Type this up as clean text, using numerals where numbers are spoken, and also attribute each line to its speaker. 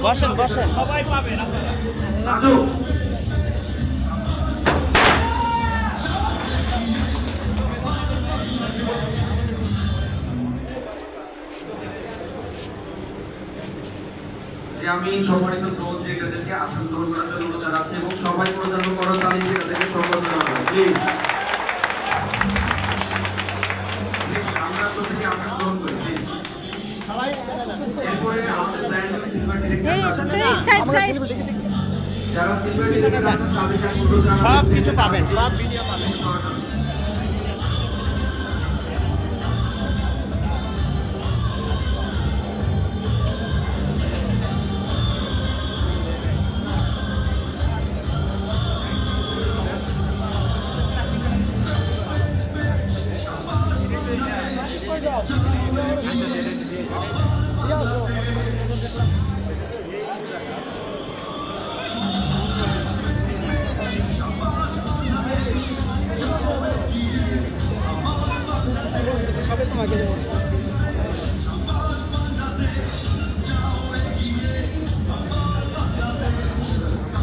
Speaker 1: বসেন বসেন
Speaker 2: সবাই পাবেন আপনারা।
Speaker 3: যে আমি সম্মানিত কোচ এটাদেরকে আসন গ্রহণ করার জন্য অনুরোধ জানাচ্ছি এবং সবাই প্রদান করার তালিম এটাদেরকে সম্বর্ধনা জানাবো প্লিজ। আমরা প্রত্যেকে আসন গ্রহণ করি প্লিজ। এরপরে আমাদের ব্র্যান্ড নিউ সিলভার ডিরেক্টর যারা সিলভার ডিরেক্টর আছেন তাদেরকে আমি অনুরোধ জানাচ্ছি
Speaker 1: সব কিছু পাবেন, সব ভিডিও পাবেন। সবাই তোমাকে